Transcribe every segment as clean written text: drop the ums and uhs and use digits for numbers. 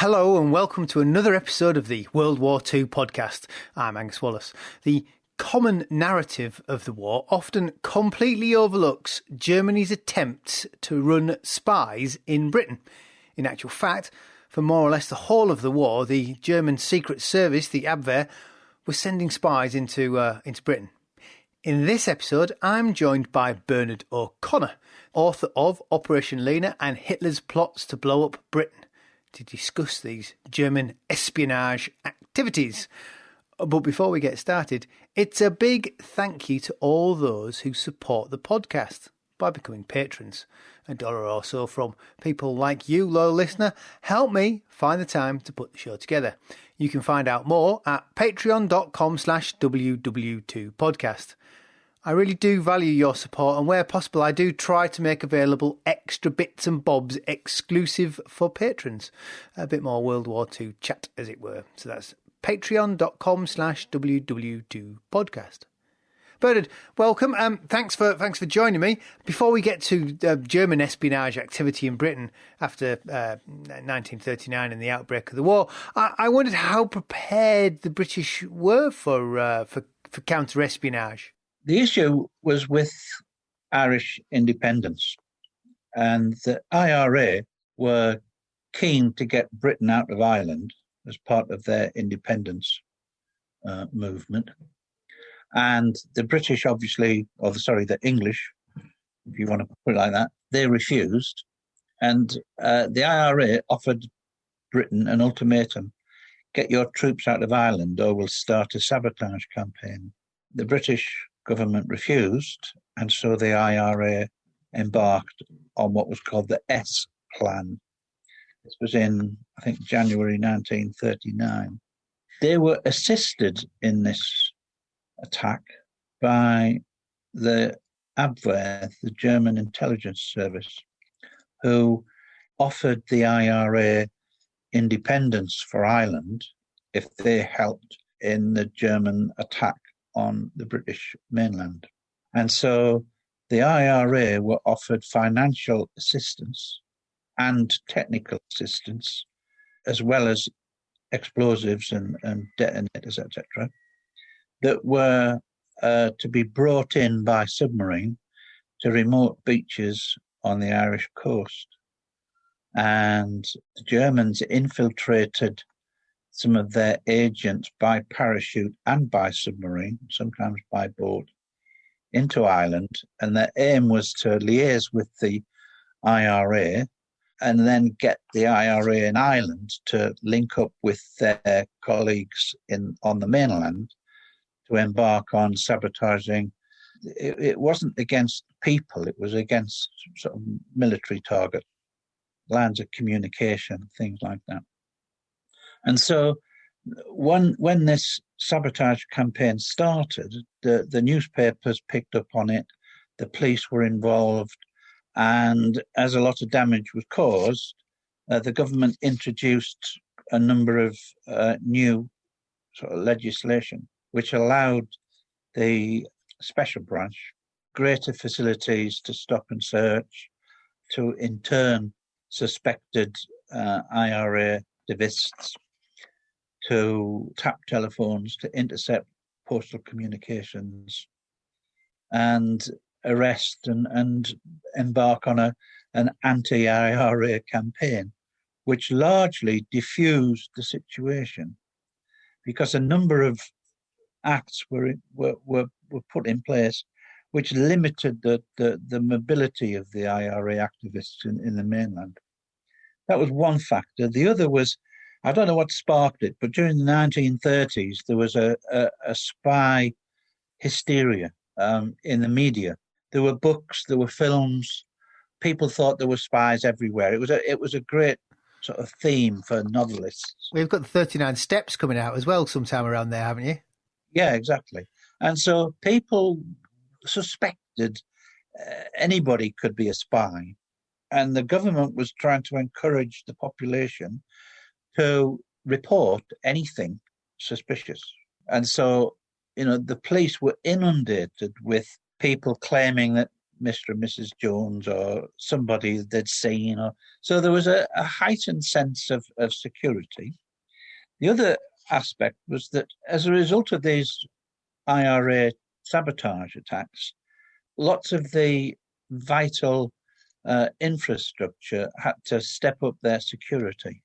Hello and welcome to another episode of the World War II podcast. I'm Angus Wallace. The common narrative of the war often completely overlooks Germany's attempts to run spies in Britain. In actual fact, for more or less the whole of the war, the German Secret Service, the Abwehr, was sending spies into Britain. In this episode, I'm joined by Bernard O'Connor, author of Operation Lena and Hitler's Plots to Blow Up Britain, to discuss these German espionage activities. But before we get started, it's a big thank you to all those who support the podcast by becoming patrons. $1 or so from people like you, loyal listener, help me find the time to put the show together. You can find out more at patreon.com/WW2podcast. I really do value your support, and where possible I do try to make available extra bits and bobs exclusive for patrons. A bit more World War II chat, as it were. So that's patreon.com/WW2podcast. Bernard, welcome. Thanks for joining me. Before we get to German espionage activity in Britain after 1939 and the outbreak of the war, I wondered how prepared the British were for counter-espionage. The issue was with Irish independence, and the IRA were keen to get Britain out of Ireland as part of their independence movement. And the British, obviously, the English, if you want to put it like that, they refused. And the IRA offered Britain an ultimatum: get your troops out of Ireland or we'll start a sabotage campaign. The British government refused, and so the IRA embarked on what was called the S Plan. This was in, I think, January 1939. They were assisted in this attack by the Abwehr, the German intelligence service, who offered the IRA independence for Ireland if they helped in the German attack on the British mainland. And so the IRA were offered financial assistance and technical assistance, as well as explosives and detonators, etc., that were to be brought in by submarine to remote beaches on the Irish coast. And the Germans infiltrated some of their agents by parachute and by submarine, sometimes by boat, into Ireland. And their aim was to liaise with the IRA and then get the IRA in Ireland to link up with their colleagues on the mainland to embark on sabotaging. It wasn't against people, it was against sort of military targets, lines of communication, things like that. And so when this sabotage campaign started, the newspapers picked up on it, the police were involved, and as a lot of damage was caused, the government introduced a number of new sort of legislation which allowed the special branch greater facilities to stop and search, to intern suspected IRA activists, to tap telephones, to intercept postal communications, and arrest and embark on an anti-IRA campaign, which largely diffused the situation, because a number of acts were put in place which limited the mobility of the IRA activists in the mainland. That was one factor. The other was, I don't know what sparked it, but during the 1930s, there was a spy hysteria in the media. There were books, there were films. People thought there were spies everywhere. It was a great sort of theme for novelists. We've got the 39 Steps coming out as well sometime around there, haven't you? Yeah, exactly. And so people suspected anybody could be a spy. And the government was trying to encourage the population to report anything suspicious. And so, the police were inundated with people claiming that Mr. and Mrs. Jones or somebody they'd seen. So there was a heightened sense of security. The other aspect was that as a result of these IRA sabotage attacks, lots of the vital infrastructure had to step up their security.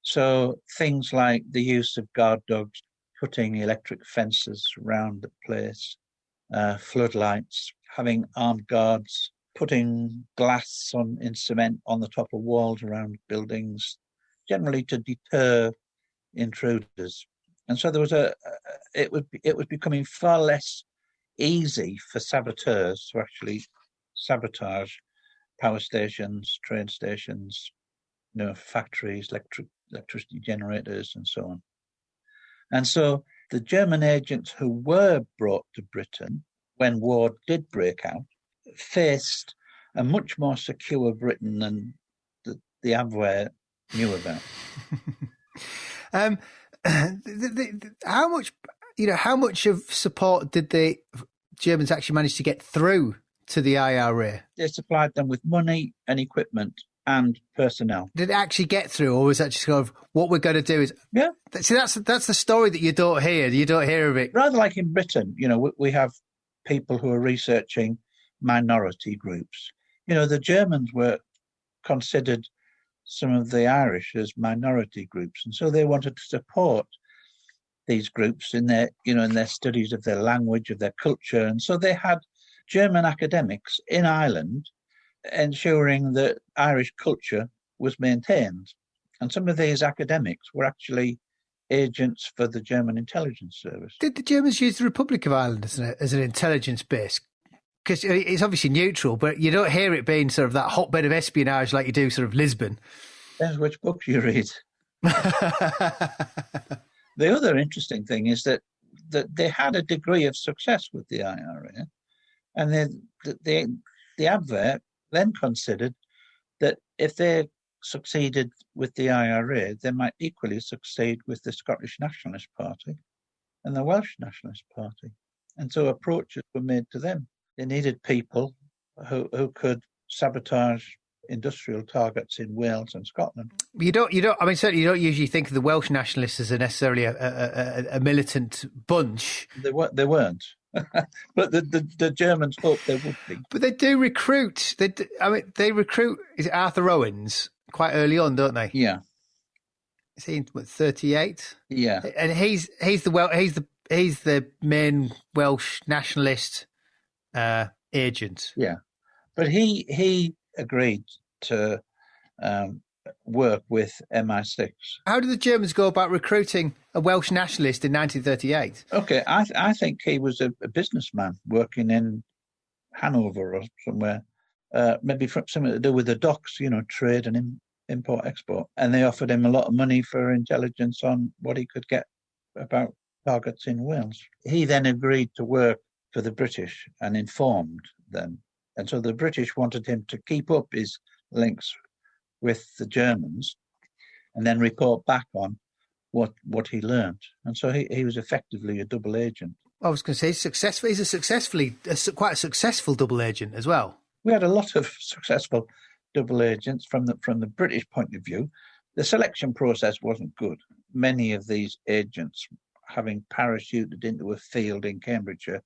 So things like the use of guard dogs, putting electric fences around the place, floodlights, having armed guards, putting glass in cement on the top of walls around buildings, generally to deter intruders. And so there was it was becoming far less easy for saboteurs to actually sabotage power stations, train stations, factories, electricity generators, and so on. And so the German agents who were brought to Britain when war did break out faced a much more secure Britain than the Abwehr knew about. How much of support did the Germans actually manage to get through to the IRA? They supplied them with money and equipment and personnel. Did it actually get through, or was that just kind of what we're going to do? Yeah. See, that's the story that you don't hear. You don't hear of it. Rather like in Britain, we have people who are researching minority groups. The Germans were considered some of the Irish as minority groups, and so they wanted to support these groups in their studies of their language, of their culture, and so they had German academics in Ireland ensuring that Irish culture was maintained. And some of these academics were actually agents for the German intelligence service. Did the Germans use the Republic of Ireland as an intelligence base? Because it's obviously neutral, but you don't hear it being sort of that hotbed of espionage like you do sort of Lisbon. Depends which books you read. The other interesting thing is that they had a degree of success with the IRA, and the Abwehr then considered that if they succeeded with the IRA, they might equally succeed with the Scottish Nationalist Party and the Welsh Nationalist Party. And so approaches were made to them. They needed people who could sabotage industrial targets in Wales and Scotland. You don't. I mean, certainly you don't usually think of the Welsh Nationalists as necessarily a militant bunch. They weren't. But the Germans hoped they would be. But they do recruit. They recruit. Is it Arthur Owens quite early on, don't they? Yeah. Is he 38? Yeah. And he's the main Welsh nationalist agent. Yeah, but he agreed to work with MI6. How did the Germans go about recruiting a Welsh nationalist in 1938? Okay, I think he was a businessman working in Hanover or somewhere, maybe something to do with the docks, trade and import-export. And they offered him a lot of money for intelligence on what he could get about targets in Wales. He then agreed to work for the British and informed them. And so the British wanted him to keep up his links with the Germans and then report back on what he learned. And so he was effectively a double agent. I was going to say he's quite a successful double agent as well. We had a lot of successful double agents from the British point of view. The selection process wasn't good. Many of these agents, having parachuted into a field in Cambridgeshire,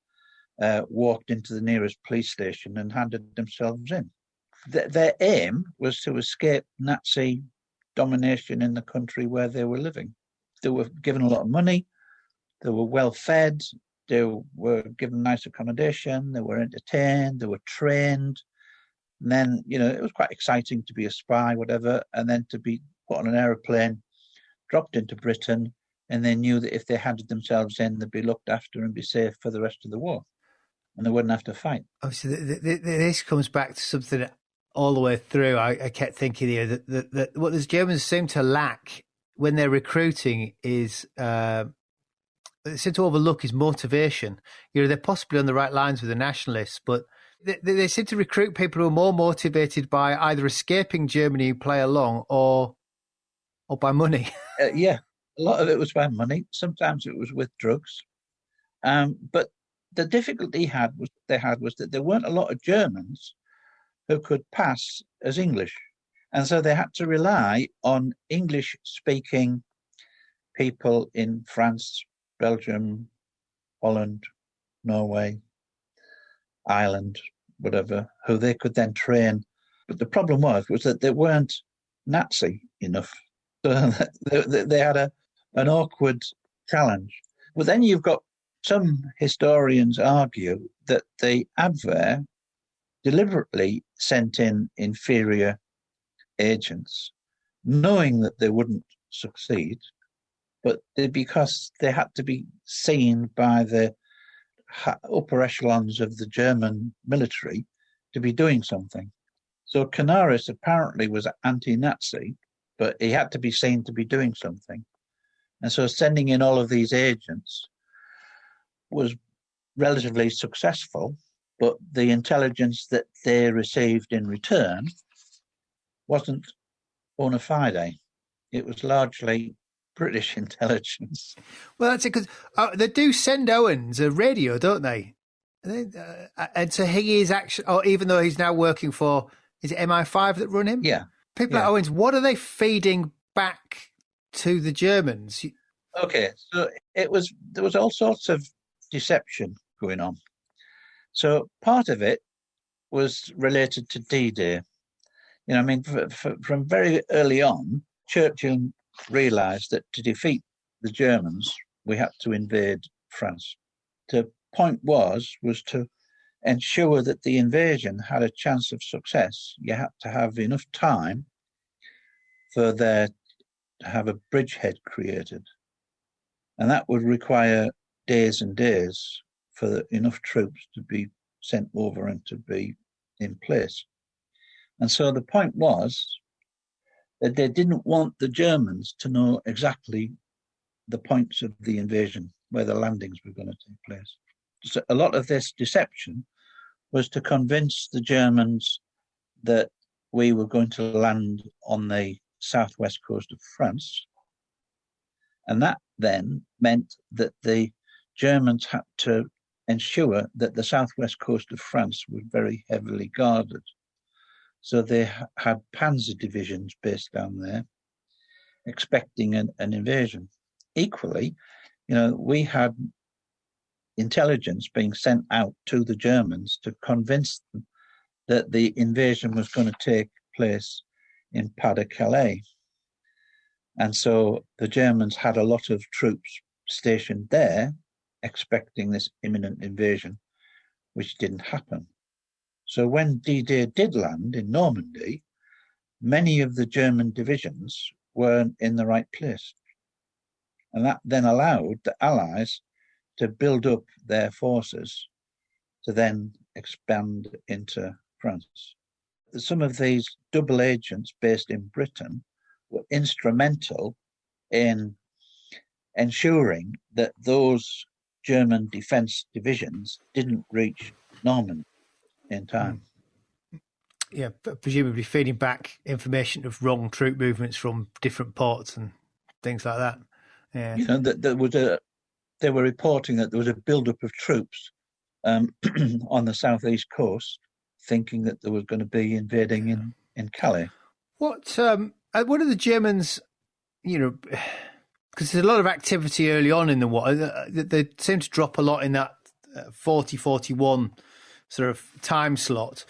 walked into the nearest police station and handed themselves in. Their aim was to escape Nazi domination in the country where they were living. They were given a lot of money, they were well fed, they were given nice accommodation, they were entertained, they were trained. And then, it was quite exciting to be a spy, whatever, and then to be put on an aeroplane, dropped into Britain, and they knew that if they handed themselves in, they'd be looked after and be safe for the rest of the war. And they wouldn't have to fight. Obviously, this comes back to something that all the way through I kept thinking here that what the Germans seem to lack when they're recruiting is they seem to overlook is motivation. They're possibly on the right lines with the nationalists, but they seem to recruit people who are more motivated by either escaping Germany who play along or by money. Yeah, a lot of it was by money. Sometimes it was with drugs. But the difficulty they had was that there weren't a lot of Germans who could pass as English. And so they had to rely on English-speaking people in France, Belgium, Holland, Norway, Ireland, whatever, who they could then train. But the problem was that they weren't Nazi enough. So they had an awkward challenge. Well, then you've got some historians argue that the Abwehr deliberately sent in inferior agents, knowing that they wouldn't succeed, but because they had to be seen by the upper echelons of the German military to be doing something. So Canaris apparently was anti-Nazi, but he had to be seen to be doing something. And so sending in all of these agents was relatively successful, but the intelligence that they received in return wasn't bona fide. It was largely British intelligence. Well, that's it, because they do send Owens a radio, don't they? And so he is actually, even though he's now working for, is it MI5 that run him? Yeah. People like Owens, what are they feeding back to the Germans? Okay, so there was all sorts of deception going on. So part of it was related to D-Day. I mean, from very early on, Churchill realised that to defeat the Germans, we had to invade France. The point was to ensure that the invasion had a chance of success. You had to have enough time for there to have a bridgehead created. And that would require days and days for enough troops to be sent over and to be in place. And so the point was that they didn't want the Germans to know exactly the points of the invasion, where the landings were going to take place. So a lot of this deception was to convince the Germans that we were going to land on the southwest coast of France. And that then meant that the Germans had to ensure that the southwest coast of France was very heavily guarded. So they had panzer divisions based down there, expecting an invasion. Equally, we had intelligence being sent out to the Germans to convince them that the invasion was going to take place in Pas-de-Calais. And so the Germans had a lot of troops stationed there, expecting this imminent invasion, which didn't happen. So when D-Day did land in Normandy, many of the German divisions weren't in the right place. And that then allowed the Allies to build up their forces to then expand into France. Some of these double agents based in Britain were instrumental in ensuring that those German defence divisions didn't reach Normandy in time. Yeah, presumably feeding back information of wrong troop movements from different ports and things like that. Yeah, they were reporting that there was a build-up of troops on the southeast coast, thinking that there was going to be invading in Calais. What are the Germans? Because there's a lot of activity early on in the war. They seem to drop a lot in that 40-41 sort of time slot.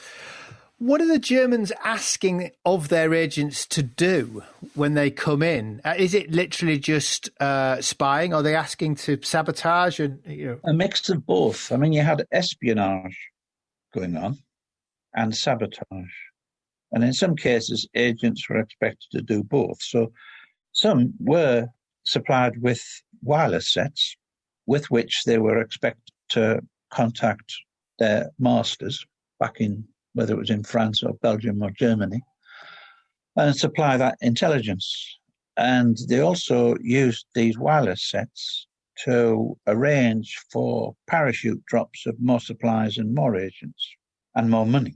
What are the Germans asking of their agents to do when they come in? Is it literally just spying? Are they asking to sabotage? A mix of both. I mean, you had espionage going on and sabotage. And in some cases, agents were expected to do both. So some were supplied with wireless sets with which they were expected to contact their masters back in, whether it was in France or Belgium or Germany, and supply that intelligence. And they also used these wireless sets to arrange for parachute drops of more supplies and more agents and more money.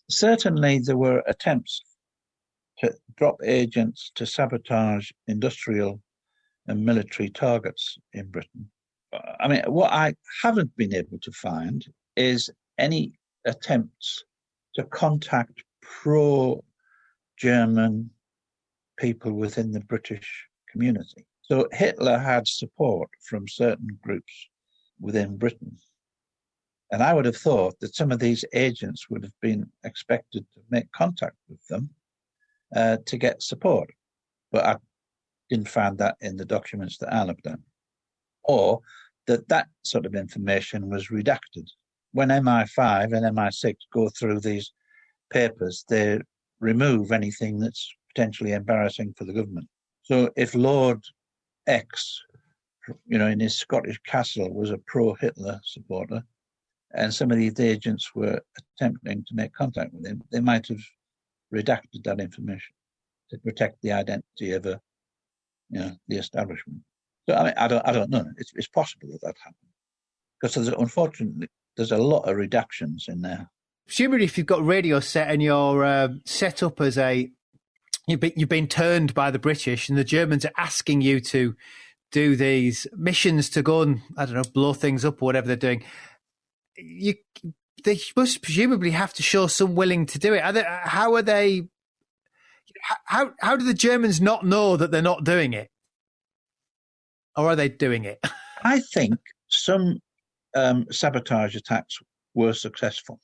Certainly there were attempts to drop agents to sabotage industrial and military targets in Britain. I mean, what I haven't been able to find is any attempts to contact pro-German people within the British community. So Hitler had support from certain groups within Britain. And I would have thought that some of these agents would have been expected to make contact with them to get support. But I didn't find that in the documents that I looked at. Or that sort of information was redacted. When MI5 and MI6 go through these papers, they remove anything that's potentially embarrassing for the government. So if Lord X, in his Scottish castle was a pro-Hitler supporter, and some of these agents were attempting to make contact with him, they might have redacted that information to protect the identity of the establishment. So I mean, I don't know. It's possible that happened because unfortunately there's a lot of redactions in there. Presumably, if you've got radio set and you're set up as you've been turned by the British and the Germans are asking you to do these missions to go and, I don't know, blow things up or whatever they're doing, they must presumably have to show some willing to do it. How do the Germans not know that they're not doing it? Or are they doing it? I think some sabotage attacks were successful,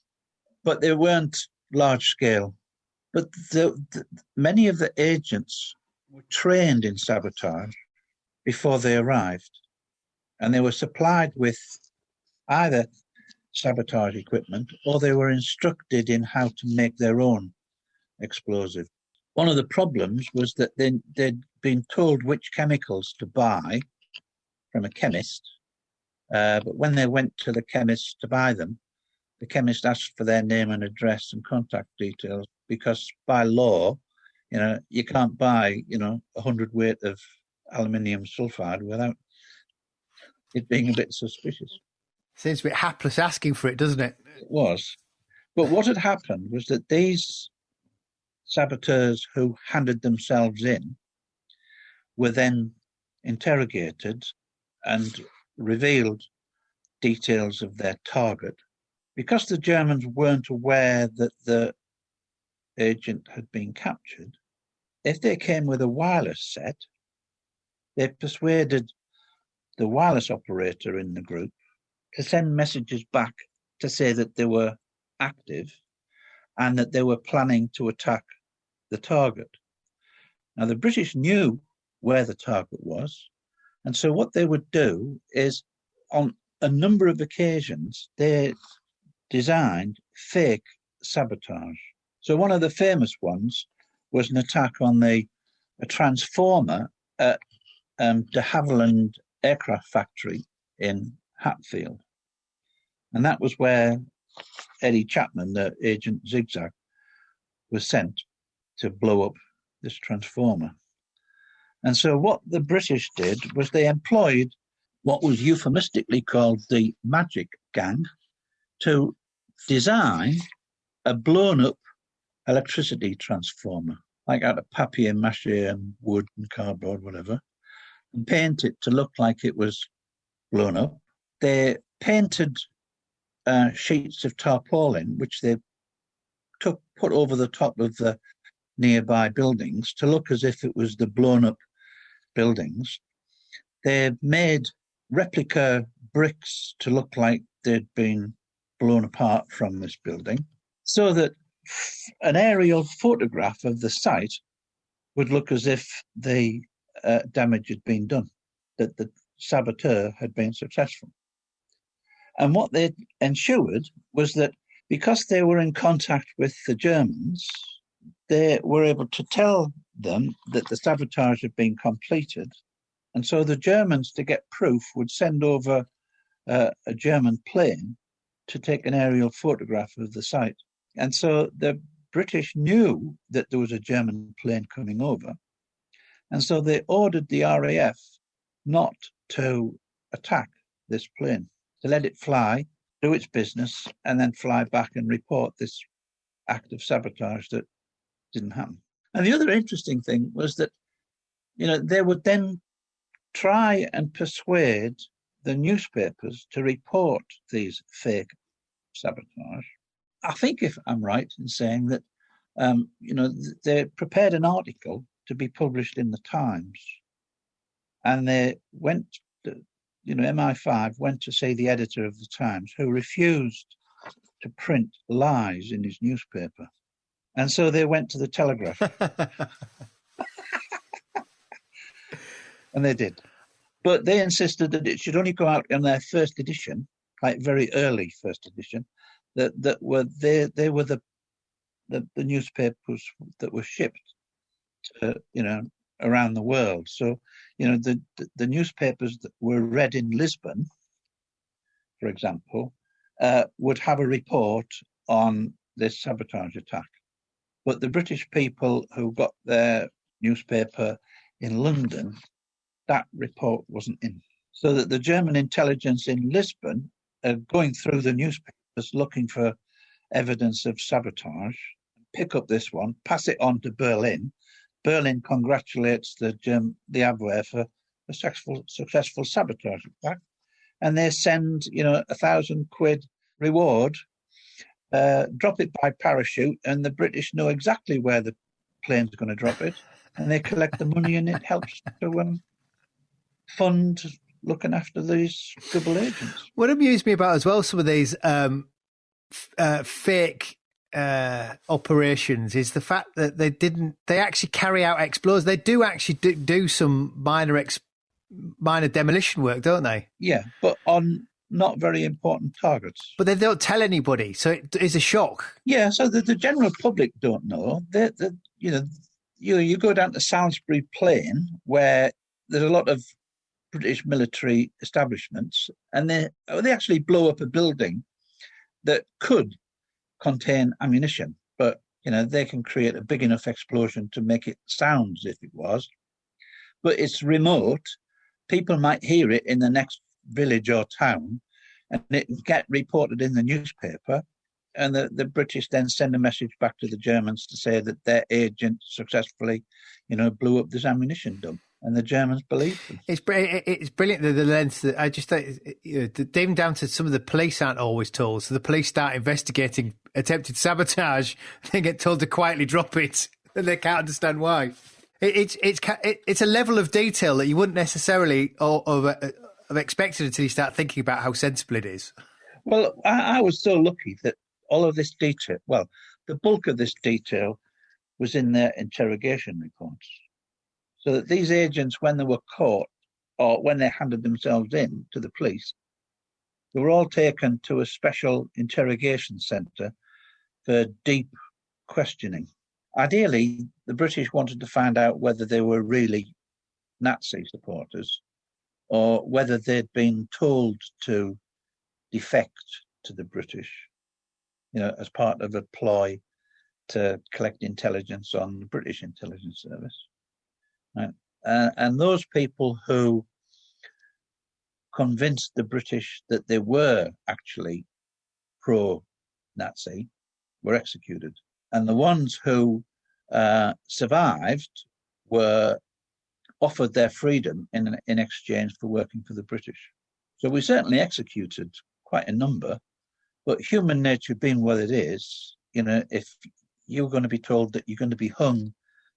but they weren't large scale. But many of the agents were trained in sabotage before they arrived, and they were supplied with either sabotage equipment or they were instructed in how to make their own explosive. One of the problems was that they'd been told which chemicals to buy from a chemist, but when they went to the chemist to buy them, the chemist asked for their name and address and contact details because by law, you can't buy, 100 weight of aluminium sulfide without it being a bit suspicious. Seems a bit hapless asking for it, doesn't it? It was. But what had happened was that these saboteurs who handed themselves in were then interrogated and revealed details of their target. Because the Germans weren't aware that the agent had been captured, if they came with a wireless set, they persuaded the wireless operator in the group to send messages back to say that they were active and that they were planning to attack the target. Now, the British knew where the target was, and so what they would do is, on a number of occasions, they designed fake sabotage. So one of the famous ones was an attack on a transformer at de Havilland aircraft factory in Hatfield. And that was where Eddie Chapman, the agent Zigzag, was sent to blow up this transformer. And so what the British did was they employed what was euphemistically called the magic gang to design a blown-up electricity transformer, like out of papier-mâché and wood and cardboard, whatever, and paint it to look like it was blown up. They painted sheets of tarpaulin, which they put over the top of the nearby buildings to look as if it was the blown-up buildings. They made replica bricks to look like they'd been blown apart from this building, so that an aerial photograph of the site would look as if the damage had been done, that the saboteur had been successful. And what they ensured was that because they were in contact with the Germans, they were able to tell them that the sabotage had been completed. And so the Germans, to get proof, would send over a German plane to take an aerial photograph of the site. And so the British knew that there was a German plane coming over. And so they ordered the RAF not to attack this plane, to let it fly, do its business, and then fly back and report this act of sabotage that didn't happen. And the other interesting thing was that, they would then try and persuade the newspapers to report these fake sabotage. I think if I'm right in saying that, they prepared an article to be published in the Times, and they went, MI5 went to see the editor of the Times, who refused to print lies in his newspaper. And so they went to the Telegraph. And they did. But they insisted that it should only go out in their first edition, like very early first edition, they were the newspapers that were shipped to, around the world. So, the newspapers that were read in Lisbon, for example, would have a report on this sabotage attack. But the British people who got their newspaper in London, that report wasn't in. So that the German intelligence in Lisbon are going through the newspapers looking for evidence of sabotage, pick up this one, pass it on to Berlin. Berlin congratulates the Abwehr for a successful sabotage attack, and they send, £1,000 reward, drop it by parachute, and the British know exactly where the plane's going to drop it, and they collect the money, and it helps to fund looking after these double agents. What amused me about as well some of these fake operations is the fact that they actually carry out explosions. They do actually do some minor demolition work, don't they? Yeah, but on not very important targets. But they don't tell anybody, so it is a shock. Yeah, so the general public don't know. You go down to Salisbury Plain, where there's a lot of British military establishments, and they actually blow up a building that could contain ammunition, but they can create a big enough explosion to make it sound as if it was. But it's remote. People might hear it in the next village or town, and it can get reported in the newspaper, and the British then send a message back to the Germans to say that their agent successfully, blew up this ammunition dump. And the Germans believe them. It's brilliant, the length. I just think, even down to some of the police aren't always told. So the police start investigating attempted sabotage. They get told to quietly drop it, and they can't understand why. It's a level of detail that you wouldn't necessarily have expected until you start thinking about how sensible it is. Well, I was so lucky that all of this detail, the bulk of this detail was in their interrogation reports. So that these agents, when they were caught or when they handed themselves in to the police, they were all taken to a special interrogation centre for deep questioning. Ideally, the British wanted to find out whether they were really Nazi supporters or whether they'd been told to defect to the British, as part of a ploy to collect intelligence on the British intelligence service. Right. And those people who convinced the British that they were actually pro-Nazi were executed. And the ones who survived were offered their freedom in exchange for working for the British. So we certainly executed quite a number, but human nature being what it is, if you're going to be told that you're going to be hung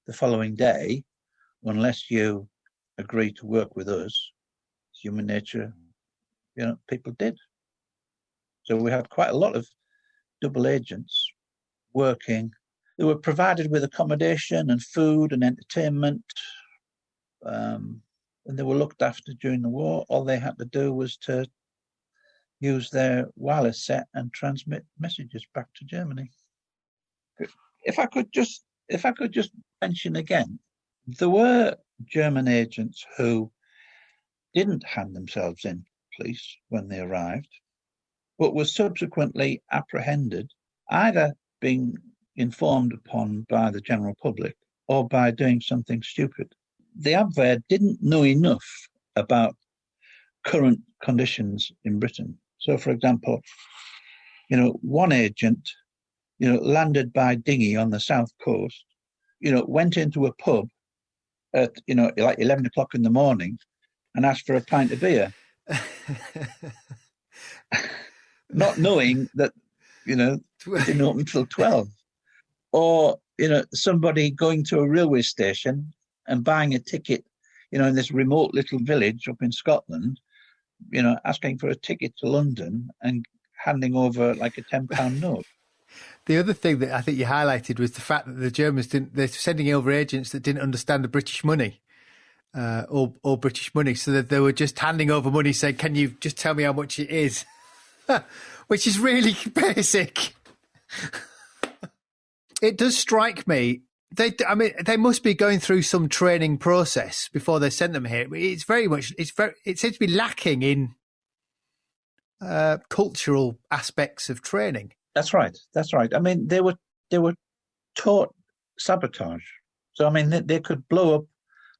the following day, unless you agree to work with us, human nature, people did. So we had quite a lot of double agents working. They were provided with accommodation and food and entertainment, and they were looked after during the war. All they had to do was to use their wireless set and transmit messages back to Germany. If I could just mention again, there were German agents who didn't hand themselves in to police when they arrived, but were subsequently apprehended, either being informed upon by the general public or by doing something stupid. The Abwehr didn't know enough about current conditions in Britain. So, for example, one agent, landed by dinghy on the south coast, went into a pub at, like 11 o'clock in the morning and asked for a pint of beer. not knowing that, it didn't open until 12. Or, somebody going to a railway station and buying a ticket, in this remote little village up in Scotland, asking for a ticket to London and handing over like a £10 note. The other thing that I think you highlighted was the fact that the Germans they're sending over agents that didn't understand the British money, or British money, so that they were just handing over money saying, can you just tell me how much it is? Which is really basic. It does strike me, they must be going through some training process before they send them here. It seems to be lacking in cultural aspects of training. That's right. I mean, they were taught sabotage. So, I mean, they could blow up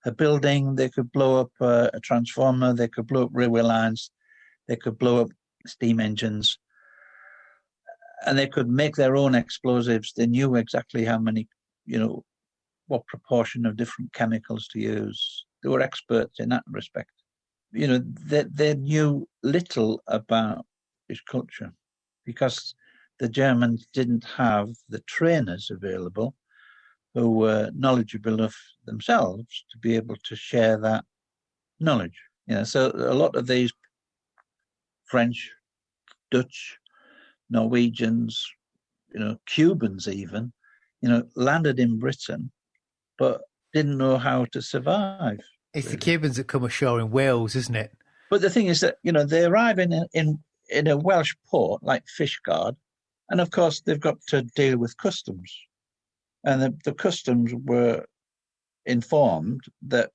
a building, they could blow up a transformer, they could blow up railway lines, they could blow up steam engines, and they could make their own explosives. They knew exactly how many, what proportion of different chemicals to use. They were experts in that respect. They knew little about British culture because the Germans didn't have the trainers available who were knowledgeable enough themselves to be able to share that knowledge. So a lot of these French, Dutch, Norwegians, Cubans even, landed in Britain, but didn't know how to survive. It's really the Cubans that come ashore in Wales, isn't it? But the thing is that, they arrive in a Welsh port like Fishguard, and of course they've got to deal with customs. And the customs were informed that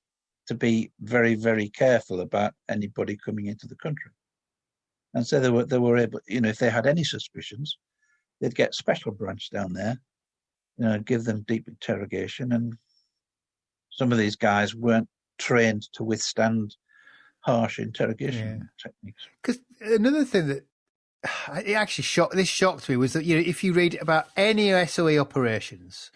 to be very, very careful about anybody coming into the country. And so they were able, if they had any suspicions, they'd get special branch down there, give them deep interrogation. And some of these guys weren't trained to withstand harsh interrogation techniques. Because another thing that it actually shocked me was that, if you read about any SOE operations,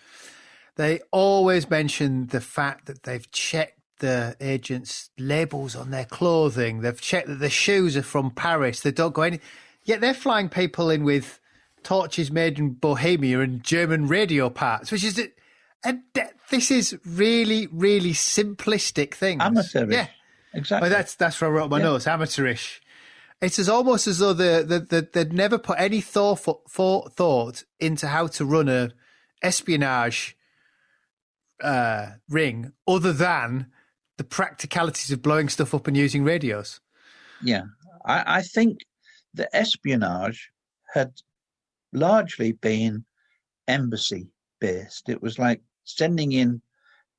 they always mention the fact that they've checked the agents' labels on their clothing. They've checked that the shoes are from Paris. They don't go any. Yet they're flying people in with torches made in Bohemia and German radio parts, which is this is really, really simplistic things. Amateurish. Yeah, exactly. Well, that's where I wrote my notes. Amateurish. It's almost as though they'd never put any thought into how to run a espionage ring other than the practicalities of blowing stuff up and using radios. Yeah, I think the espionage had largely been embassy-based. It was like sending in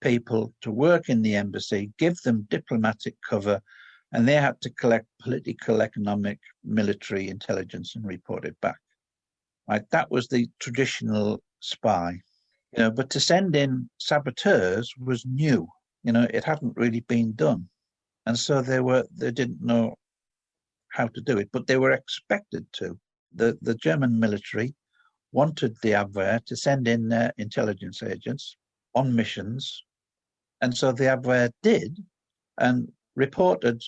people to work in the embassy, give them diplomatic cover, and they had to collect political, economic, military intelligence and report it back. Right? That was the traditional spy. But to send in saboteurs was new. It hadn't really been done. And so they didn't know how to do it, but they were expected to. The German military wanted the Abwehr to send in their intelligence agents on missions. And so the Abwehr did and reported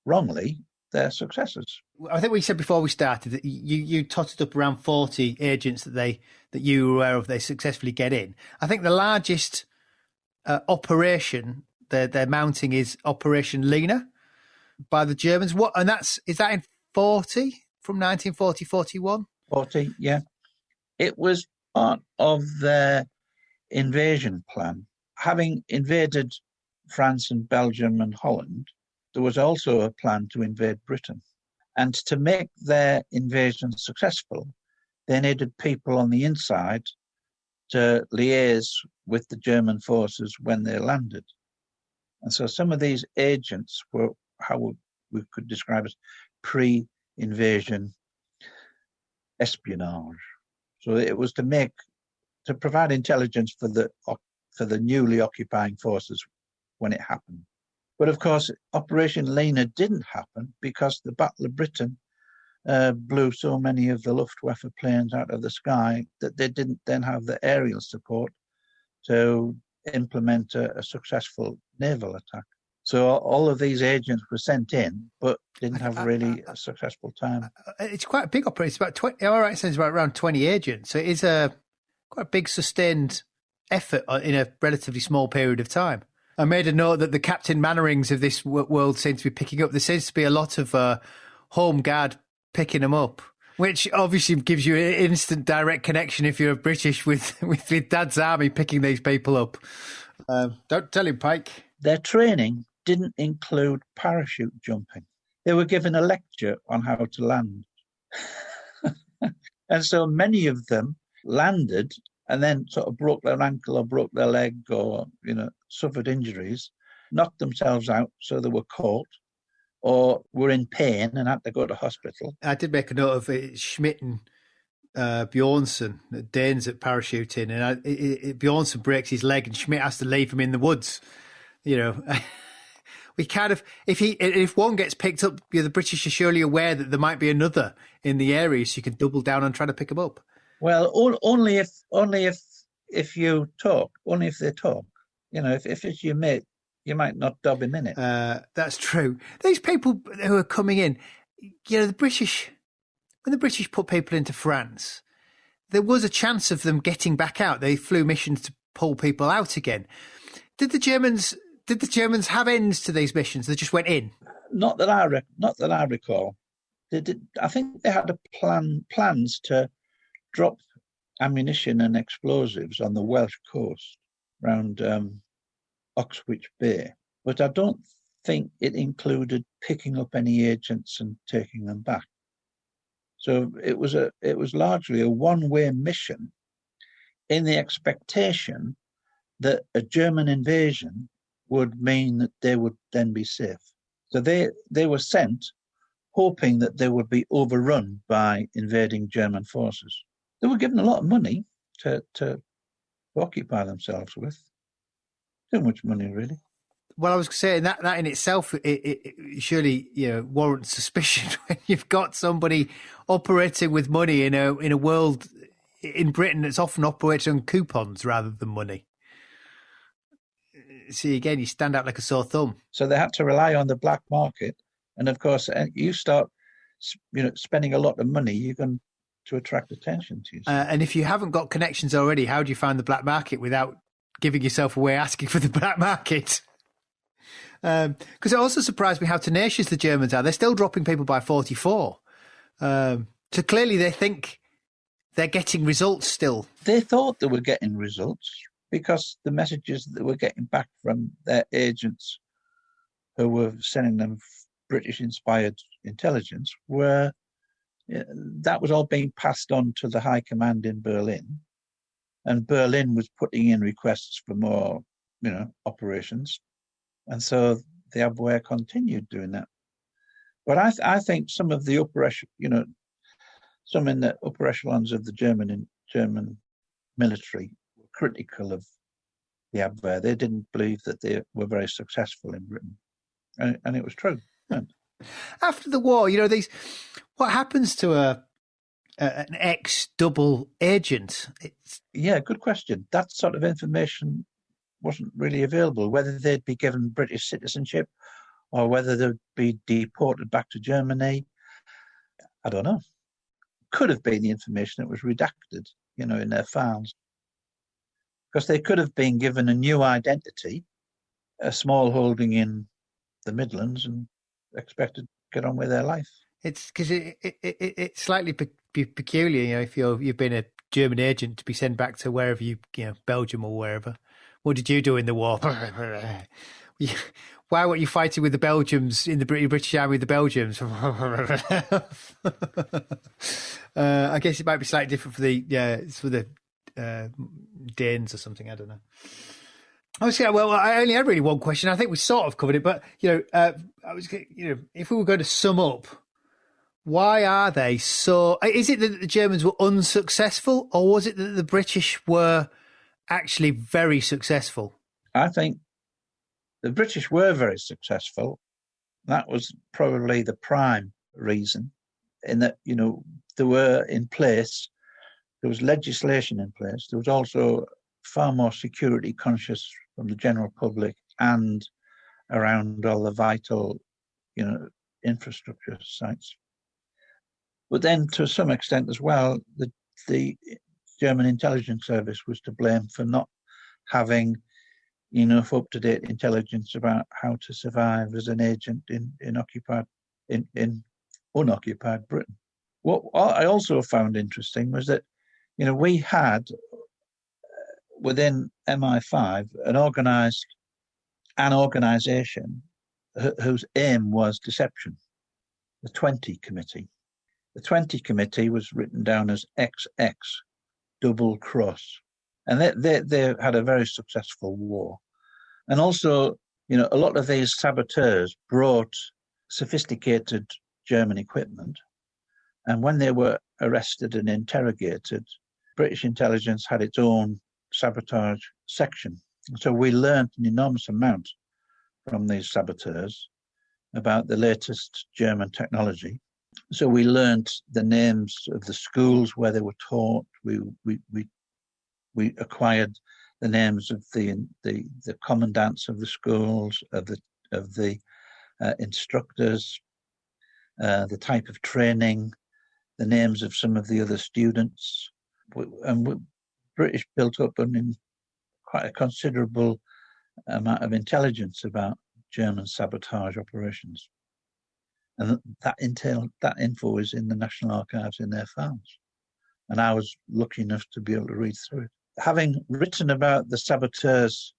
wrongly their successes. I think we said before we started that you totted up around 40 agents that you were aware of they successfully get in. I think the largest operation they're mounting is Operation Lena by the Germans. Is that in 40 from 1940-41? 40, yeah. It was part of their invasion plan. Having invaded France and Belgium and Holland, there was also a plan to invade Britain. And to make their invasion successful, they needed people on the inside to liaise with the German forces when they landed. And so some of these agents were how we could describe as pre-invasion espionage. So it was to provide intelligence for the newly occupying forces when it happened. But of course, Operation Lena didn't happen because the Battle of Britain blew so many of the Luftwaffe planes out of the sky that they didn't then have the aerial support to implement a successful naval attack. So all of these agents were sent in, but didn't have really a successful time. It's quite a big operation. It's about 20. All right, so it's about around 20 agents. So it is quite a big sustained effort in a relatively small period of time. I made a note that the Captain Mannerings of this world seem to be picking up. There seems to be a lot of home guard picking them up, which obviously gives you an instant direct connection if you're British with Dad's army picking these people up. Don't tell him, Pike. Their training didn't include parachute jumping. They were given a lecture on how to land. And so many of them landed and then sort of broke their ankle or broke their leg or, suffered injuries, knocked themselves out, so they were caught, or were in pain and had to go to hospital. I did make a note of Schmidt and Bjornsson, the Danes at parachuting, and Bjornsson breaks his leg and Schmidt has to leave him in the woods. We kind of, if one gets picked up, the British are surely aware that there might be another in the area, so you can double down on trying to pick them up. Well, only if you talk, only if they talk. If it's your mate, you might not dob him in it. That's true. These people who are coming in, the British, when the British put people into France, there was a chance of them getting back out. They flew missions to pull people out again. Did the Germans have ends to these missions? They just went in. Not that I recall. They did. I think they had plans to drop ammunition and explosives on the Welsh coast around Oxwich Bay, but I don't think it included picking up any agents and taking them back. So it was largely a one-way mission, in the expectation that a German invasion would mean that they would then be safe. So they were sent hoping that they would be overrun by invading German forces. They were given a lot of money to occupy themselves with. Too much money, really. Well, I was saying that in itself, it surely warrants suspicion when you've got somebody operating with money in a world in Britain that's often operating on coupons rather than money. See, again, you stand out like a sore thumb. So they had to rely on the black market, and of course, you start, spending a lot of money, you're going to attract attention to yourself. And if you haven't got connections already, how do you find the black market without giving yourself away asking for the black market? Because it also surprised me how tenacious the Germans are. They're still dropping people by 44. So clearly they think they're getting results still. They thought they were getting results because the messages that they were getting back from their agents who were sending them British-inspired intelligence that was all being passed on to the high command in Berlin. And Berlin was putting in requests for more, operations. And so the Abwehr continued doing that. But I think some of the some in the upper echelons of the German military were critical of the Abwehr. They didn't believe that they were very successful in Britain. And it was true. After the war, what happens to an ex-double agent? Yeah, good question. That sort of information wasn't really available, whether they'd be given British citizenship or whether they'd be deported back to Germany. I don't know. Could have been the information that was redacted, in their files. Because they could have been given a new identity, a small holding in the Midlands, and expected to get on with their life. It's because it's slightly peculiar, if you've been a German agent, to be sent back to wherever Belgium or wherever. What did you do in the war? Why weren't you fighting with the Belgians in the British Army with the Belgians? I guess it might be slightly different for the Danes or something. I don't know. I only had really one question. I think we sort of covered it, but if we were going to sum up, why are they so? Is it that the Germans were unsuccessful, or was it that the British were actually very successful? I think the British were very successful. That was probably the prime reason, in that there were in place. There was legislation in place. There was also far more security conscious from the general public and around all the vital, infrastructure sites. But then, to some extent as well, the German intelligence service was to blame for not having enough up-to-date intelligence about how to survive as an agent in unoccupied Britain. What I also found interesting was that, we had within MI5 an organisation whose aim was deception, the 20 Committee. The 20 Committee was written down as XX, double cross. And they had a very successful war. And also, a lot of these saboteurs brought sophisticated German equipment. And when they were arrested and interrogated, British intelligence had its own sabotage section. So we learned an enormous amount from these saboteurs about the latest German technology. So we learned the names of the schools where they were taught. We acquired the names of the commandants of the schools, of the instructors, the type of training, the names of some of the other students. British built up quite a considerable amount of intelligence about German sabotage operations. And that info is in the National Archives in their files. And I was lucky enough to be able to read through it. Having written about the saboteurs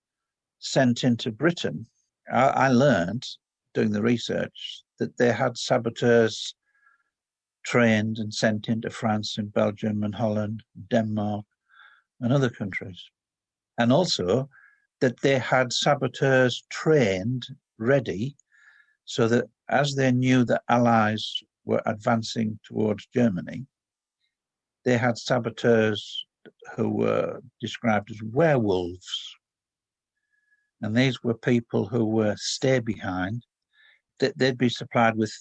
sent into Britain, I learned, doing the research, that they had saboteurs trained and sent into France and Belgium and Holland, Denmark, and other countries. And also that they had saboteurs trained, ready, so that as they knew the Allies were advancing towards Germany, they had saboteurs who were described as werewolves. And these were people who were stay behind. They'd be supplied with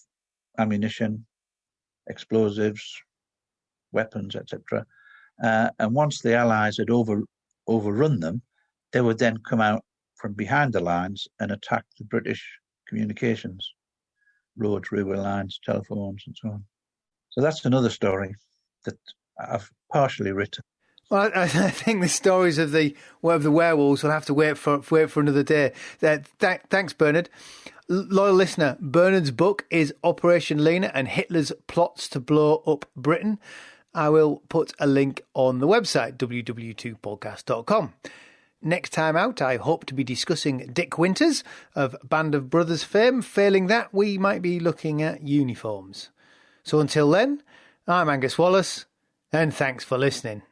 ammunition, explosives, weapons, etc. And once the Allies had overrun them, they would then come out from behind the lines and attack the British communications, roads, railway lines, telephones, and so on. So that's another story that I've partially written. Well, I think the stories of the werewolves will have to wait for another day. Thanks, Bernard. Loyal listener, Bernard's book is Operation Lena and Hitler's Plots to Blow Up Britain. I will put a link on the website, www.2podcast.com. Next time out, I hope to be discussing Dick Winters of Band of Brothers fame. Failing that, we might be looking at uniforms. So until then, I'm Angus Wallace, and thanks for listening.